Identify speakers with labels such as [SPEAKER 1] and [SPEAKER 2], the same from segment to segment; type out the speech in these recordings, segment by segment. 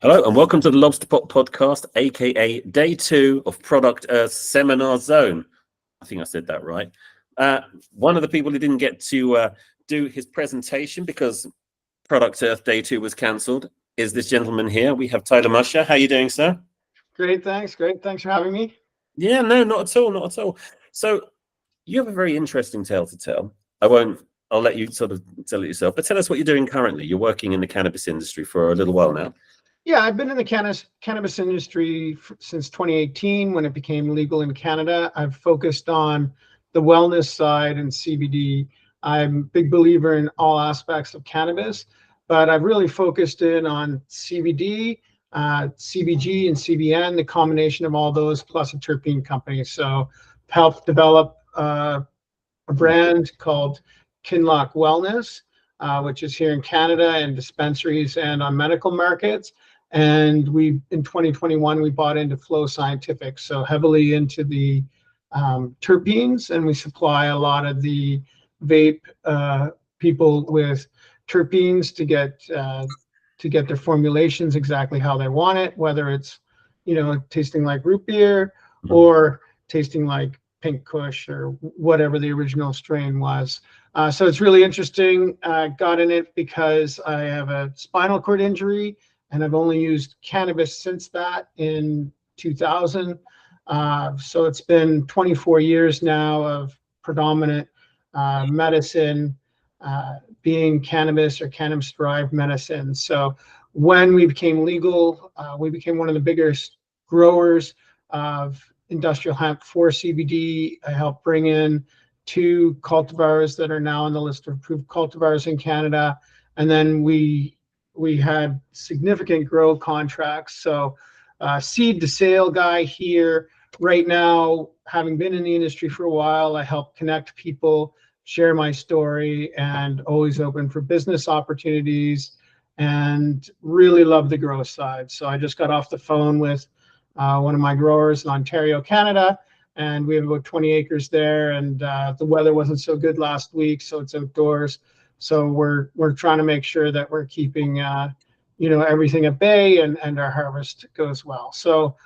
[SPEAKER 1] Hello and welcome to the Lobster Pot Podcast, aka Day 2 of Product Earth Seminar Zone. I think I said that right. One of the people who didn't get to do his presentation because Product Earth Day 2 was cancelled is this gentleman here. We have Tyler Mosher. How are you doing, sir?
[SPEAKER 2] Great, thanks. Great, thanks for having me.
[SPEAKER 1] Yeah, no, not at all, not at all. So you have a very interesting tale to tell. I'll let you sort of tell it yourself, but tell us what you're doing currently. You're working in the cannabis industry for a little while now.
[SPEAKER 2] Yeah, I've been in the cannabis industry since 2018 when it became legal in Canada. I've focused on the wellness side and CBD. I'm a big believer in all aspects of cannabis, but I've really focused in on CBD, CBG, and CBN, the combination of all those plus a terpene company. So helped develop a brand called Kinlock Wellness, which is here in Canada and dispensaries and on medical markets. And in 2021, we bought into Flow Scientific, so heavily into the terpenes, and we supply a lot of the vape people with terpenes to get their formulations exactly how they want it, whether it's tasting like root beer or tasting like Pink Kush or whatever the original strain was. So it's really interesting. Got in it because I have a spinal cord injury and I've only used cannabis since that in 2000. So it's been 24 years now of predominant medicine being cannabis or cannabis-derived medicine. So when we became legal, we became one of the biggest growers of industrial hemp for CBD. I helped bring in 2 cultivars that are now on the list of approved cultivars in Canada. And then we had significant grow contracts. So seed to sale guy here. Right now, having been in the industry for a while, I help connect people, share my story, and always open for business opportunities, and really love the grow side. So I just got off the phone with one of my growers in Ontario, Canada, and we have about 20 acres there, and the weather wasn't so good last week, so it's outdoors. So we're trying to make sure that we're keeping everything at bay and our harvest goes well. So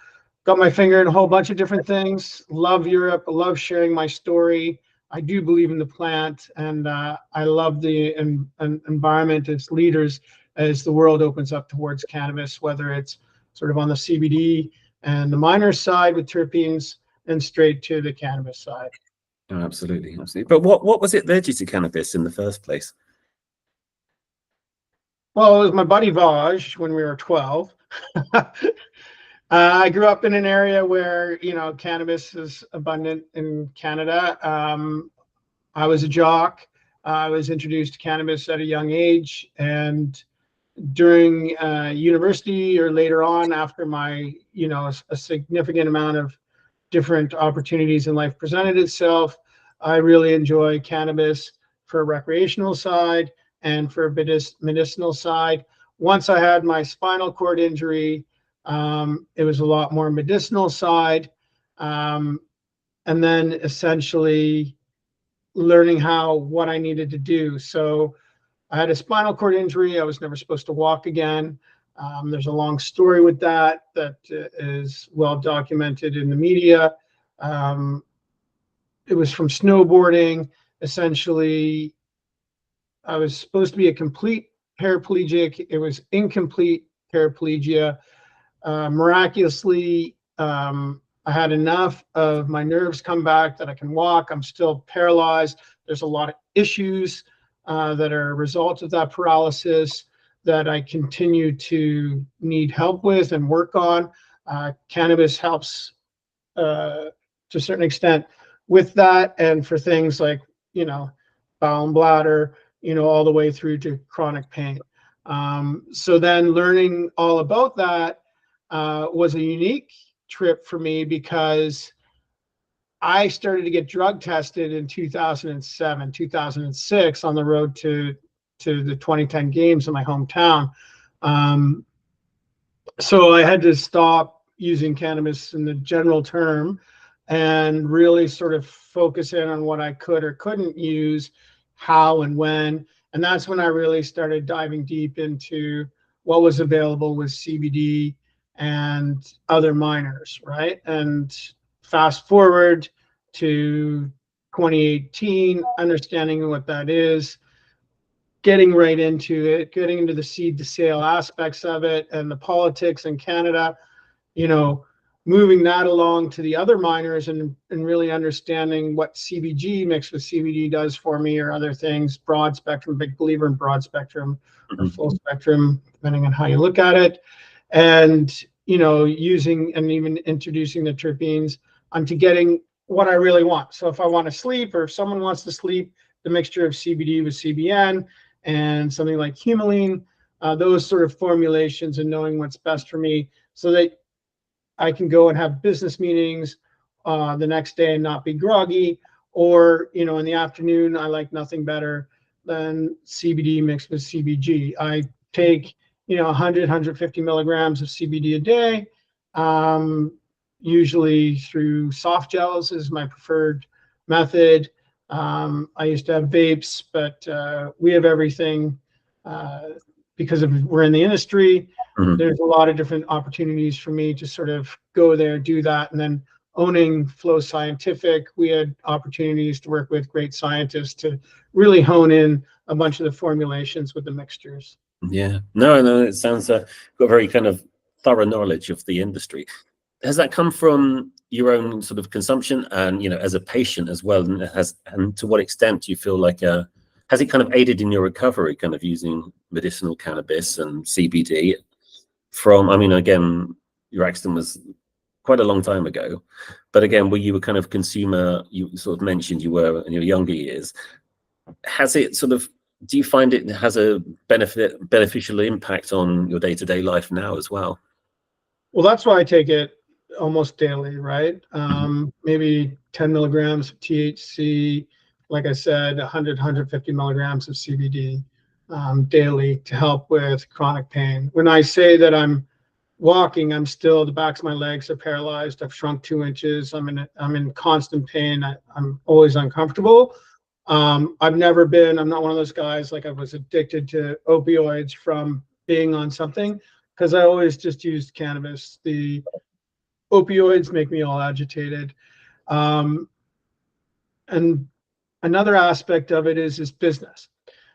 [SPEAKER 2] got my finger in a whole bunch of different things. Love Europe. I love sharing my story. I do believe in the plant, and I love the environment as leaders as the world opens up towards cannabis, whether it's sort of on the CBD and the minor side with terpenes and straight to the cannabis side.
[SPEAKER 1] Oh, absolutely, absolutely. But what was it led you to cannabis in the first place?
[SPEAKER 2] Well, it was my buddy Vaj when we were 12. I grew up in an area where, cannabis is abundant in Canada. I was a jock. I was introduced to cannabis at a young age. And during university or later on after my, a significant amount of different opportunities in life presented itself, I really enjoy cannabis for a recreational side and for a medicinal side. Once I had my spinal cord injury, it was a lot more medicinal side. And then essentially learning what I needed to do. So I had a spinal cord injury. I was never supposed to walk again. There's a long story with that is well documented in the media. It was from snowboarding. Essentially, I was supposed to be a complete paraplegic. It was incomplete paraplegia. Miraculously, I had enough of my nerves come back that I can walk. I'm still paralyzed. There's a lot of issues that are a result of that paralysis that I continue to need help with and work on. Cannabis helps to a certain extent with that, and for things like, bowel and bladder, all the way through to chronic pain. So then learning all about that was a unique trip for me because I started to get drug tested in 2007, 2006 on the road to the 2010 games in my hometown. So I had to stop using cannabis in the general term and really sort of focus in on what I could or couldn't use, how and when. And that's when I really started diving deep into what was available was CBD and other minors, right? And fast forward to 2018, understanding what that is, getting right into it, getting into the seed to sale aspects of it and the politics in Canada, you know, moving that along to the other minors and really understanding what CBG mixed with CBD does for me or other things, broad spectrum, big believer in broad spectrum or full spectrum, depending on how you look at it. And, you know, using and even introducing the terpenes onto getting what I really want. So if I want to sleep or if someone wants to sleep, the mixture of CBD with CBN and something like humulene, those sort of formulations and knowing what's best for me so that I can go and have business meetings the next day and not be groggy. Or, you know, in the afternoon, I like nothing better than CBD mixed with CBG. I take, you know, 100, 150 milligrams of CBD a day, usually through soft gels is my preferred method. I used to have vapes, but we have everything because we're in the industry. There's a lot of different opportunities for me to sort of go there, do that. And then owning Flow Scientific, we had opportunities to work with great scientists to really hone in a bunch of the formulations with the mixtures.
[SPEAKER 1] Yeah, no, it sounds got very kind of thorough knowledge of the industry. Has that come from your own sort of consumption and, you know, as a patient as well? And to what extent do you feel like has it kind of aided in your recovery, kind of using medicinal cannabis and CBD from, I mean, again, your accident was quite a long time ago, but again, where you were kind of consumer, you sort of mentioned you were in your younger years. Has it sort of, do you find it has a beneficial impact on your day-to-day life now as well?
[SPEAKER 2] Well, that's why I take it almost daily, right? Maybe 10 milligrams of THC, like I said, 100, 150 milligrams of CBD daily to help with chronic pain. When I say that I'm walking, I'm still, the backs of my legs are paralyzed. I've shrunk 2 inches. I'm in constant pain. I'm always uncomfortable. I'm not one of those guys like I was addicted to opioids from being on something because I always just used cannabis. The opioids make me all agitated. And another aspect of it is business.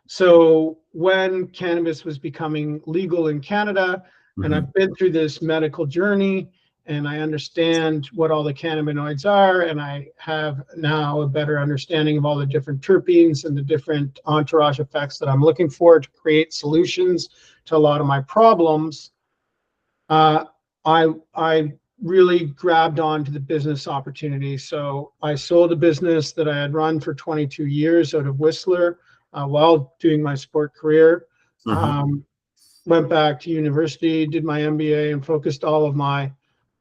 [SPEAKER 2] So when cannabis was becoming legal in Canada, and I've been through this medical journey and I understand what all the cannabinoids are, and I have now a better understanding of all the different terpenes and the different entourage effects that I'm looking for to create solutions to a lot of my problems, I really grabbed on to the business opportunity. So I sold a business that I had run for 22 years out of Whistler while doing my sport career. Went back to university, did my MBA, and focused all of my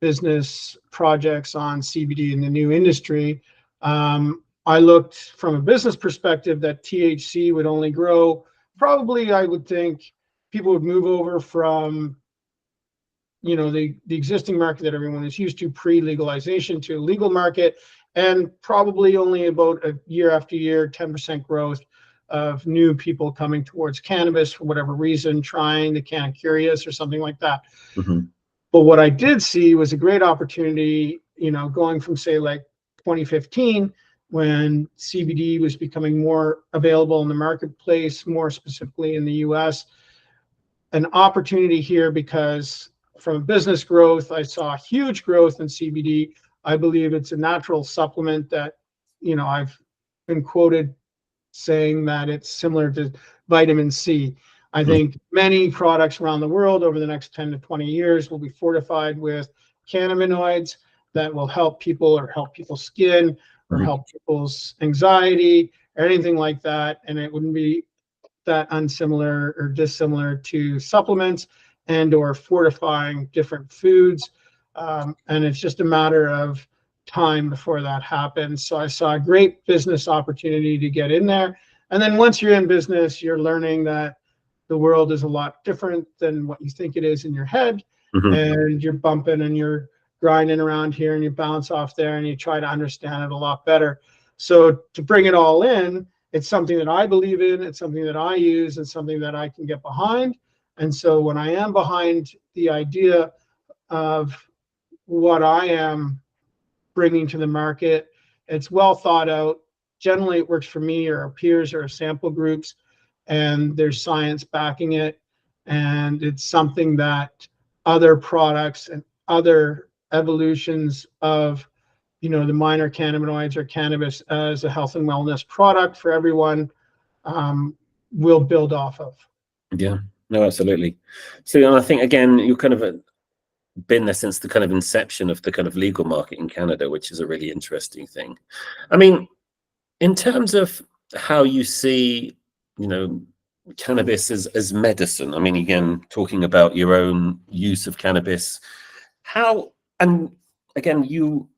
[SPEAKER 2] business projects on CBD in the new industry. I looked from a business perspective that THC would only grow. Probably, I would think people would move over from, you know, the existing market that everyone is used to pre-legalization to a legal market, and probably only about a year after year, 10% growth of new people coming towards cannabis for whatever reason, trying the kind of curious or something like that. But what I did see was a great opportunity, you know, going from say like 2015 when CBD was becoming more available in the marketplace, more specifically in the US, an opportunity here because from business growth, I saw huge growth in CBD. I believe it's a natural supplement that, you know, I've been quoted saying that it's similar to vitamin C. I think many products around the world over the next 10 to 20 years will be fortified with cannabinoids that will help people or help people's skin or help people's anxiety or anything like that. And it wouldn't be that unsimilar or dissimilar to supplements and or fortifying different foods. And it's just a matter of time before that happens. So I saw a great business opportunity to get in there. And then once you're in business, you're learning that the world is a lot different than what you think it is in your head. And you're bumping and you're grinding around here and you bounce off there and you try to understand it a lot better. So to bring it all in, it's something that I believe in. It's something that I use. It's something that I can get behind. And so when I am behind the idea of what I am bringing to the market, it's well thought out. Generally, it works for me or our peers or our sample groups, and there's science backing it. And it's something that other products and other evolutions of, the minor cannabinoids or cannabis as a health and wellness product for everyone will build off of.
[SPEAKER 1] Yeah, no, absolutely. So, and I think again, you're kind of been there since the kind of inception of the kind of legal market in Canada, which is a really interesting thing. I mean, in terms of how you see, cannabis as medicine, I mean, again, talking about your own use of cannabis, and again, you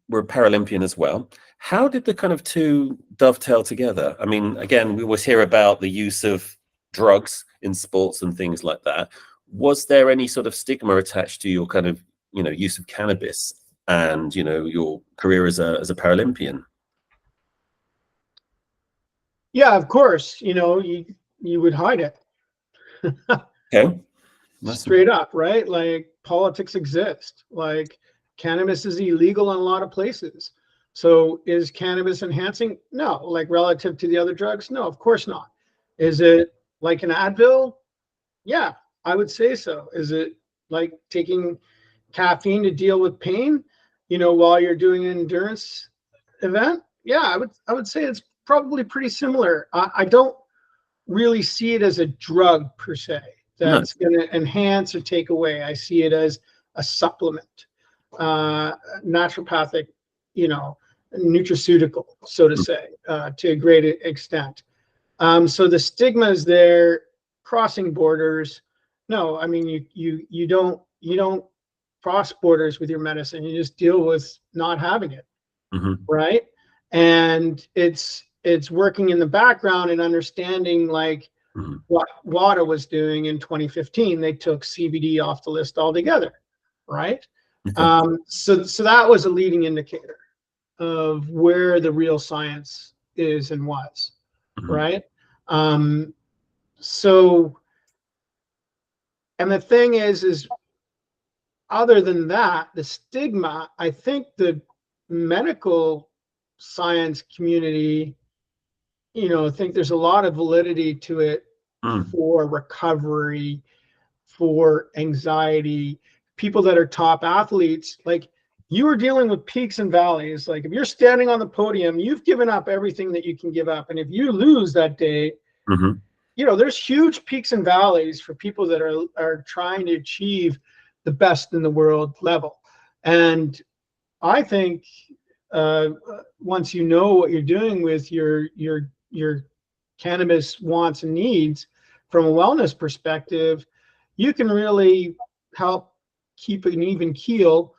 [SPEAKER 1] were a Paralympian as well. How did the kind of two dovetail together? I mean, again, we always hear about the use of drugs in sports and things like that. Was there any sort of stigma attached to your kind of, use of cannabis and, your career as a Paralympian?
[SPEAKER 2] Yeah, of course. You would hide it.
[SPEAKER 1] Okay.
[SPEAKER 2] Straight up, right? Like politics exist. Like cannabis is illegal in a lot of places. So is cannabis enhancing? No. Like relative to the other drugs? No, of course not. Is it like an Advil? Yeah, I would say so. Is it like taking caffeine to deal with pain, while you're doing an endurance event? Yeah, I would say it's probably pretty similar. I don't really see it as a drug per se that's going to enhance or take away. I see it as a supplement, naturopathic, nutraceutical, so to say, to a great extent. So the stigma is there, crossing borders. No, I mean, you don't cross borders with your medicine. You just deal with not having it, right? And it's working in the background and understanding like what WADA was doing in 2015. They took CBD off the list altogether, right? So that was a leading indicator of where the real science is and was, right? So, and the thing is other than that, the stigma, I think the medical science community, think there's a lot of validity to it for recovery, for anxiety, people that are top athletes. Like you are dealing with peaks and valleys. Like if you're standing on the podium, you've given up everything that you can give up. And if you lose that day, there's huge peaks and valleys for people that are trying to achieve the best in the world level. And I think once you know what you're doing with your cannabis wants and needs from a wellness perspective, you can really help keep an even keel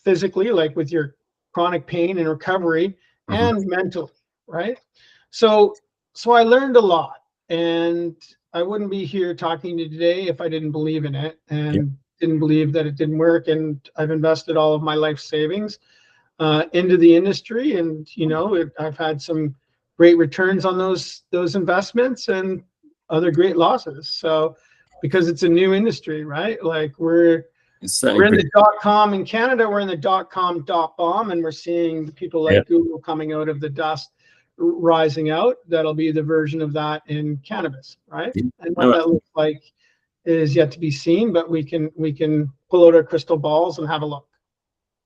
[SPEAKER 2] physically, like with your chronic pain and recovery, and mentally, right? So I learned a lot, and I wouldn't be here talking to you today if I didn't believe in it and didn't believe that it didn't work. And I've invested all of my life savings into the industry, and I've had some great returns on those investments and other great losses. So because it's a new industry, right? Like we're in the .com in Canada, we're in the .com .bomb, and we're seeing people like Google coming out of the dust, rising out. That'll be the version of that in cannabis, right? And what that looks like is yet to be seen, but we can pull out our crystal balls and have a look.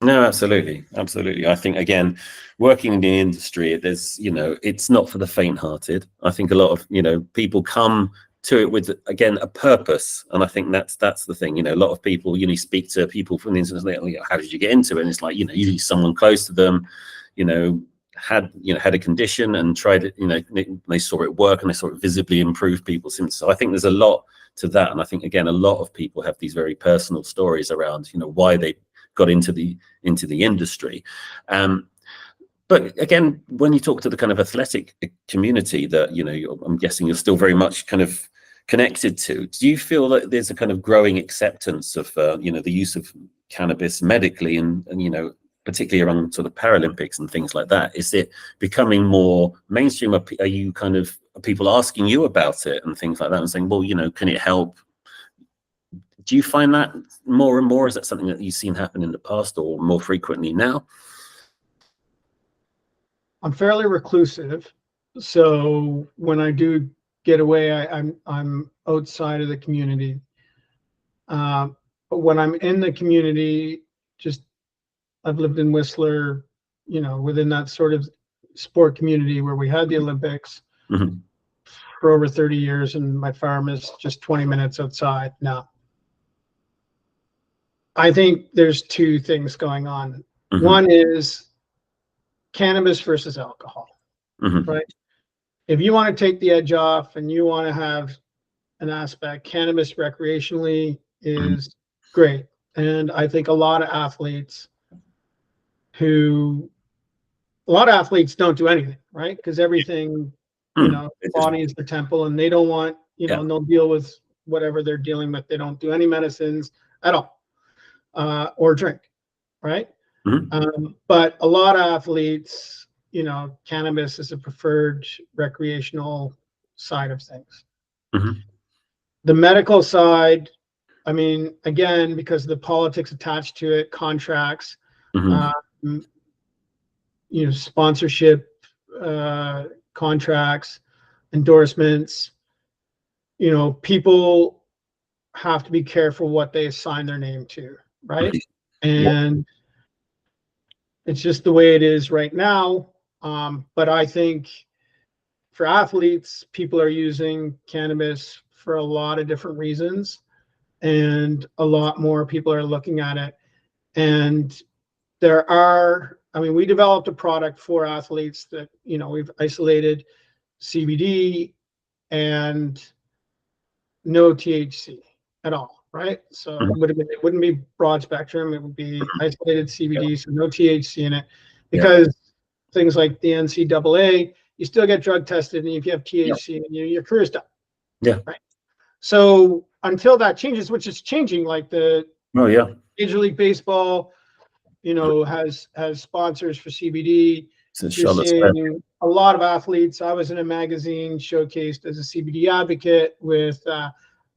[SPEAKER 1] No, absolutely. I think, again, working in the industry, there's, it's not for the faint-hearted. I think a lot of, people come to it with, again, a purpose. And I think that's the thing. A lot of people, you speak to people from the internet, how did you get into it? And it's like, usually someone close to them, had a condition and tried it, they saw it work and they saw it visibly improve people's symptoms. So I think there's a lot to that. And I think, again, a lot of people have these very personal stories around, why they got into the industry. But again, when you talk to the kind of athletic community that, I'm guessing you're still very much kind of connected to, do you feel that there's a kind of growing acceptance of, the use of cannabis medically and particularly around sort of Paralympics and things like that? Is it becoming more mainstream? Are you kind of people asking you about it and things like that and saying, well, can it help? Do you find that more and more? Is that something that you've seen happen in the past or more frequently now?
[SPEAKER 2] I'm fairly reclusive, so when I do get away, I'm outside of the community. But when I'm in the community, I've lived in Whistler, within that sort of sport community where we had the Olympics for over 30 years, and my farm is just 20 minutes outside now. I think there's two things going on. One is cannabis versus alcohol, right? If you want to take the edge off and you want to have an aspect, cannabis recreationally is great. And I think a lot of athletes don't do anything, right? Because everything, body is the temple, and they don't want, and they'll deal with whatever they're dealing with. They don't do any medicines at all. Or drink, right? But a lot of athletes, cannabis is a preferred recreational side of things. The medical side, I mean, again, because of the politics attached to it, contracts, sponsorship, contracts, endorsements, people have to be careful what they assign their name to. Right. And it's just the way it is right now. But I think for athletes, people are using cannabis for a lot of different reasons, and a lot more people are looking at it. And we developed a product for athletes that, we've isolated CBD and no THC at all. Right. So it wouldn't be broad spectrum. It would be isolated CBD, so no THC in it, because things like the NCAA, you still get drug tested, and if you have THC in you, your career's done. Yeah. Right. So until that changes, which is changing, like Major League Baseball, has sponsors for CBD. You're seeing a lot of athletes. I was in a magazine showcased as a CBD advocate with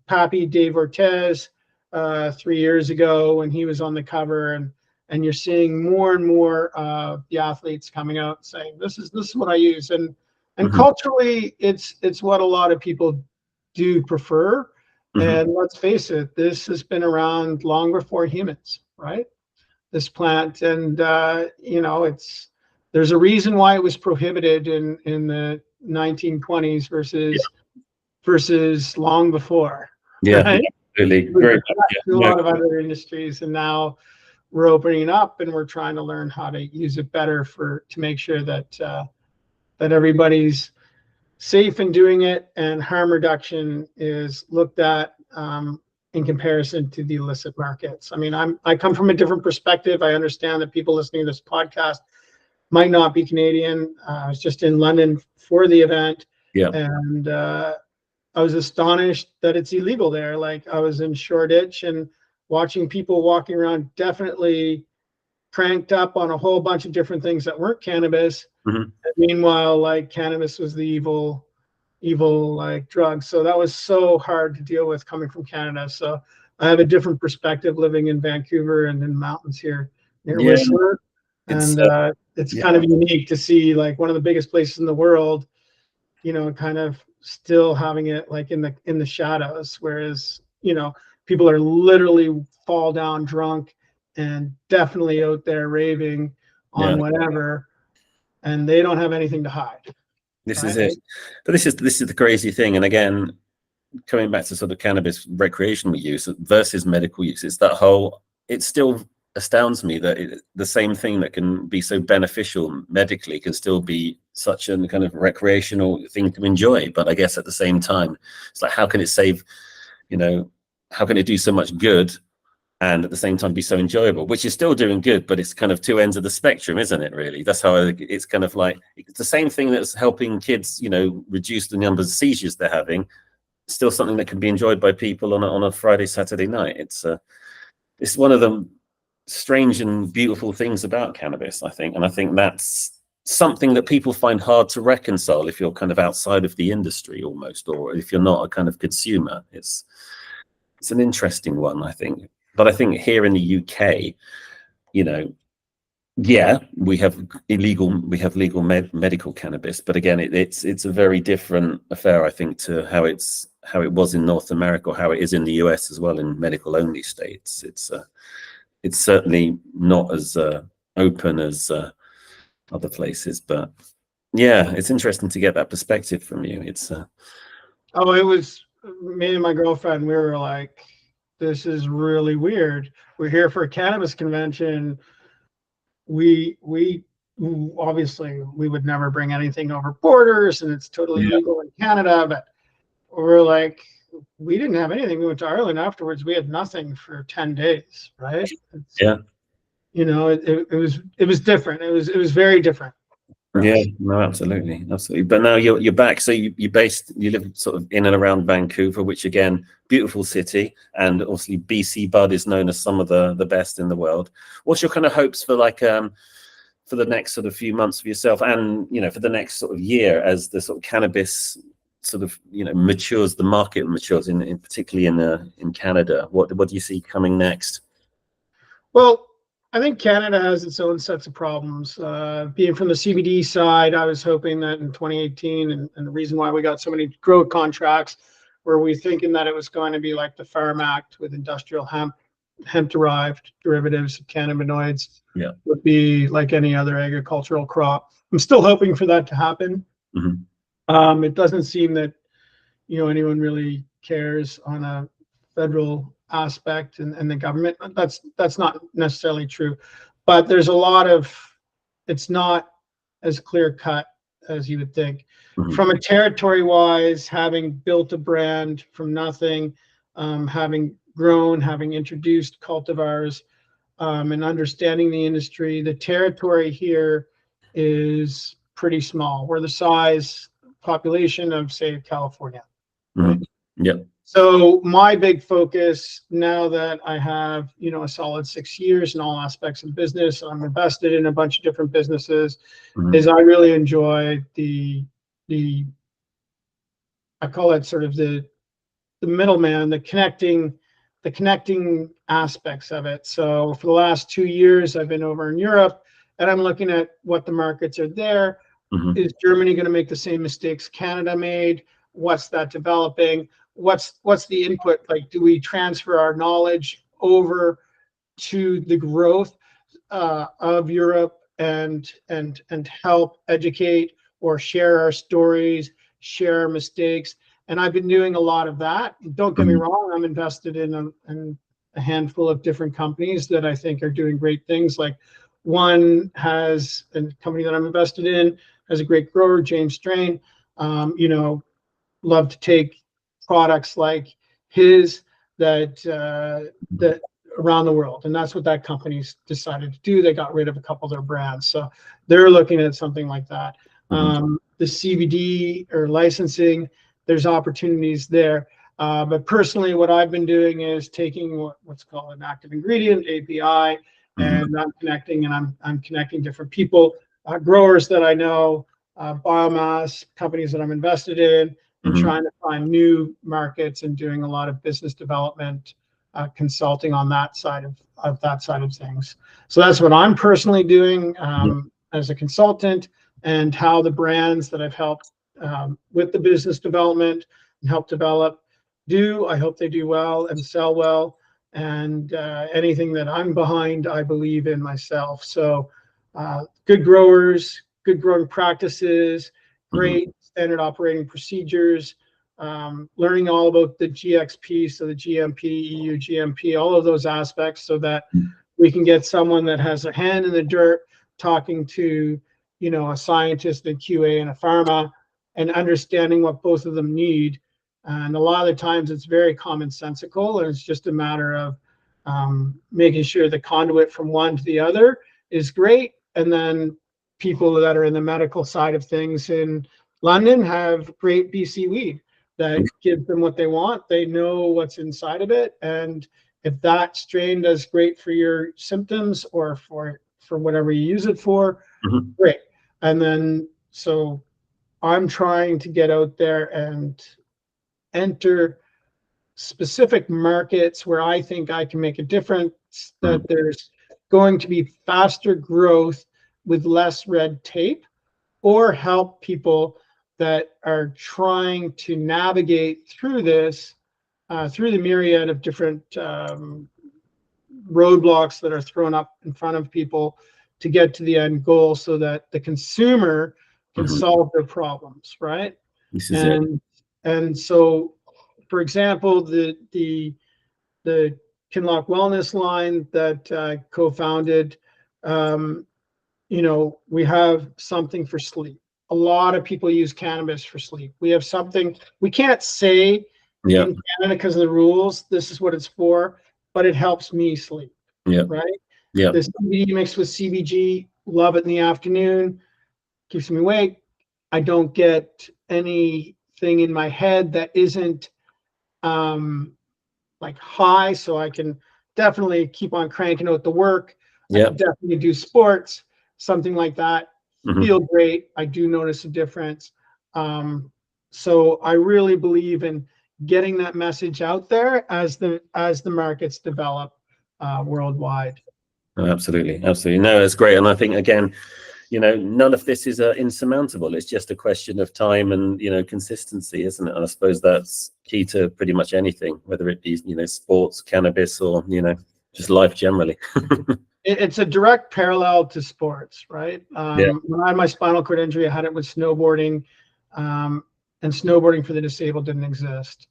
[SPEAKER 2] Pappy Dave Ortiz 3 years ago when he was on the cover, and you're seeing more and more the athletes coming out saying this is what I use, and culturally it's what a lot of people do prefer. And let's face it, this has been around long before humans, right? This plant, and there's a reason why it was prohibited in the 1920s versus long before.
[SPEAKER 1] Yeah,
[SPEAKER 2] right?
[SPEAKER 1] really great.
[SPEAKER 2] A lot of other industries, and now we're opening up and we're trying to learn how to use it better to make sure that that everybody's safe in doing it, and harm reduction is looked at in comparison to the illicit markets. I mean, I come from a different perspective. I understand that people listening to this podcast might not be Canadian. I was just in London for the event, and I was astonished that it's illegal there. Like, I was in Shoreditch and watching people walking around definitely cranked up on a whole bunch of different things that weren't cannabis. And meanwhile, like, cannabis was the evil like drug. So that was so hard to deal with coming from Canada. So I have a different perspective living in Vancouver and in the mountains here near Whistler. And it's kind of unique to see, like, one of the biggest places in the world, kind of still having it like in the shadows, whereas people are literally fall down drunk and definitely out there raving on whatever, and they don't have anything to hide.
[SPEAKER 1] This is it. But this is the crazy thing. And again, coming back to sort of cannabis recreational use versus medical use, it still astounds me that the same thing that can be so beneficial medically can still be such a kind of recreational thing to enjoy. But I guess at the same time, it's like, how can it save, how can it do so much good and at the same time be so enjoyable, which is still doing good, but it's kind of two ends of the spectrum, isn't it, really? That's how it's kind of like, it's the same thing that's helping kids, reduce the numbers of seizures they're having. It's still something that can be enjoyed by people on a Friday, Saturday night. It's one of the strange and beautiful things about cannabis, I think. And I think that's something that people find hard to reconcile if you're kind of outside of the industry almost, or if you're not a kind of consumer. It's an interesting one, I think. But I think here in the UK, you know, yeah, we have legal medical cannabis, but again, it's a very different affair, I think, to how it was in North America, or how it is in the US as well, in medical only states. It's certainly not as open as other places, but yeah, it's interesting to get that perspective from you. It's
[SPEAKER 2] Oh, it was me and my girlfriend. We were like, this is really weird. We're here for a cannabis convention. We obviously we would never bring anything over borders, and it's totally
[SPEAKER 1] yeah,
[SPEAKER 2] legal in Canada. But we're like, we didn't have anything. We went to Ireland afterwards. We had nothing for 10 days, right?
[SPEAKER 1] yeah.
[SPEAKER 2] You know, it was different. It was very different for
[SPEAKER 1] Yeah,
[SPEAKER 2] us.
[SPEAKER 1] no, absolutely, absolutely. But now you're back. So you live sort of in and around Vancouver, which again, beautiful city, and obviously BC Bud is known as some of the best in the world. What's your kind of hopes for for the next sort of few months for yourself, and for the next sort of year, as the sort of cannabis sort of matures, the market matures in particularly in Canada? What do you see coming next?
[SPEAKER 2] Well, I think Canada has its own sets of problems. Being from the CBD side, I was hoping that in 2018, and the reason why we got so many grow contracts, were we thinking that it was going to be like the Farm Act with industrial hemp-derived derivatives of cannabinoids,
[SPEAKER 1] Yeah.
[SPEAKER 2] would be like any other agricultural crop. I'm still hoping for that to happen. It doesn't seem that anyone really cares on a federal aspect and the government. That's not necessarily true, but there's a lot of, it's not as clear cut as you would think. From a territory wise, having built a brand from nothing, having grown, having introduced cultivars, and understanding the industry, the territory here is pretty small. We're the size population of, say, California. Right.
[SPEAKER 1] Yep.
[SPEAKER 2] So my big focus now that I have, a solid 6 years in all aspects of business, I'm invested in a bunch of different businesses, is I really enjoy the I call it sort of the middleman, the connecting aspects of it. So for the last 2 years, I've been over in Europe, and I'm looking at what the markets are there. Is Germany going to make the same mistakes Canada made? What's that developing? What's the input? Like, do we transfer our knowledge over to the growth of Europe and help educate or share our stories, share our mistakes? And I've been doing a lot of that. Don't get me wrong, I'm invested in a handful of different companies that I think are doing great things. Like, one has a company that I'm invested in, has a great grower, James Strain. Love to take products like his that around the world, and that's what that company's decided to do. They got rid of a couple of their brands, so they're looking at something like that. The CBD or licensing, there's opportunities there. But personally, what I've been doing is taking what's called an active ingredient, API, and I'm connecting different people, growers that I know, biomass companies that I'm invested in, and trying to find new markets and doing a lot of business development, consulting on that side of things. So that's what I'm personally doing as a consultant, and how the brands that I've helped with the business development and help develop I hope they do well and sell well. And anything that I'm behind, I believe in myself. So good growers, good growing practices, great standard operating procedures, learning all about the GXP, so the GMP, EU GMP, all of those aspects, so that we can get someone that has their hand in the dirt talking to, a scientist, a QA, and a pharma, and understanding what both of them need. And a lot of the times it's very commonsensical, and it's just a matter of making sure the conduit from one to the other is great. And then people that are in the medical side of things in London have great BC weed that gives them what they want. They know what's inside of it. And if that strain does great for your symptoms or for whatever you use it for, great. And then, so I'm trying to get out there and enter specific markets where I think I can make a difference, that there's going to be faster growth with less red tape, or help people that are trying to navigate through this, through the myriad of different roadblocks that are thrown up in front of people to get to the end goal, so that the consumer can solve their problems, right?
[SPEAKER 1] This is it.
[SPEAKER 2] And so, for example, the Kinlock Wellness line that I co-founded, you know, we have something for sleep. A lot of people use cannabis for sleep. We have something, we can't say in Canada because of the rules, this is what it's for, but it helps me sleep, right? The CBD mixed with CBG, love it in the afternoon, keeps me awake. I don't get anything in my head that isn't like high, so I can definitely keep on cranking out the work. I can definitely do sports, something like that. Feel great. I do notice a difference. So I really believe in getting that message out there as the markets develop worldwide.
[SPEAKER 1] Oh, absolutely, absolutely. No, it's great. And I think, again, you know, none of this is insurmountable. It's just a question of time and, you know, consistency, isn't it? And I suppose that's key to pretty much anything, whether it be, you know, sports, cannabis, or, you know, just life generally.
[SPEAKER 2] It's a direct parallel to sports, right? When I had my spinal cord injury, I had it with snowboarding, and snowboarding for the disabled didn't exist.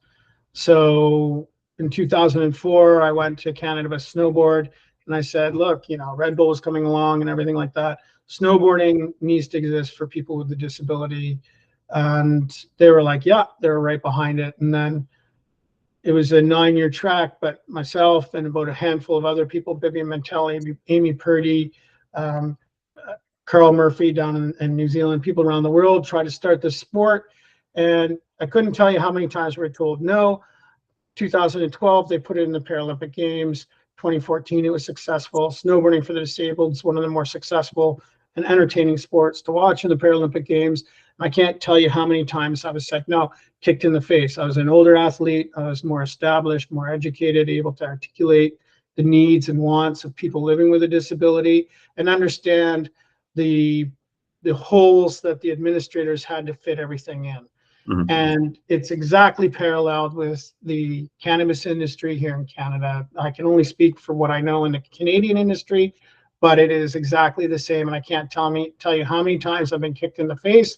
[SPEAKER 2] So in 2004, I went to Canada with snowboard, and I said, look, you know, Red Bull was coming along and everything like that. Snowboarding needs to exist for people with a disability. And they were like, yeah, they were right behind it. And then it was a 9-year track, but myself and about a handful of other people, Vivian Mantelli, Amy Purdy, Carl Murphy down in New Zealand, people around the world tried to start this sport. And I couldn't tell you how many times we were told no. 2012, they put it in the Paralympic Games. 2014, it was successful. Snowboarding for the disabled is one of the more successful and entertaining sports to watch in the Paralympic Games. I can't tell you how many times I was said no, kicked in the face. I was an older athlete. I was more established, more educated, able to articulate the needs and wants of people living with a disability, and understand the holes that the administrators had to fit everything in. And it's exactly paralleled with the cannabis industry here in Canada. I can only speak for what I know in the Canadian industry, but it is exactly the same. And I can't tell you how many times I've been kicked in the face.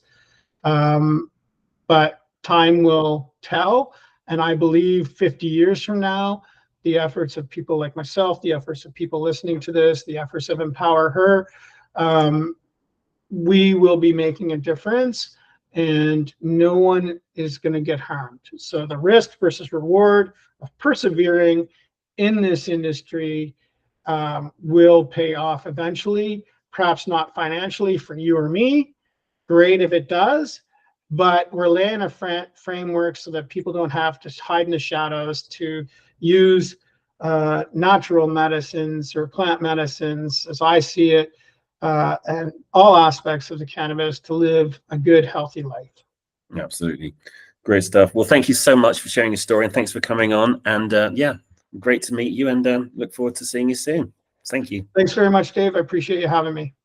[SPEAKER 2] But time will tell. And I believe 50 years from now, the efforts of people like myself, the efforts of people listening to this, the efforts of Empower Her, we will be making a difference, and no one is going to get harmed. So the risk versus reward of persevering in this industry will pay off eventually, perhaps not financially for you or me. Great if it does, but we're laying a framework so that people don't have to hide in the shadows to use natural medicines or plant medicines, as I see it, and all aspects of the cannabis to live a good, healthy life.
[SPEAKER 1] Absolutely. Great stuff. Well, thank you so much for sharing your story, and thanks for coming on. And yeah, great to meet you, and look forward to seeing you soon. Thank you.
[SPEAKER 2] Thanks very much, Dave. I appreciate you having me.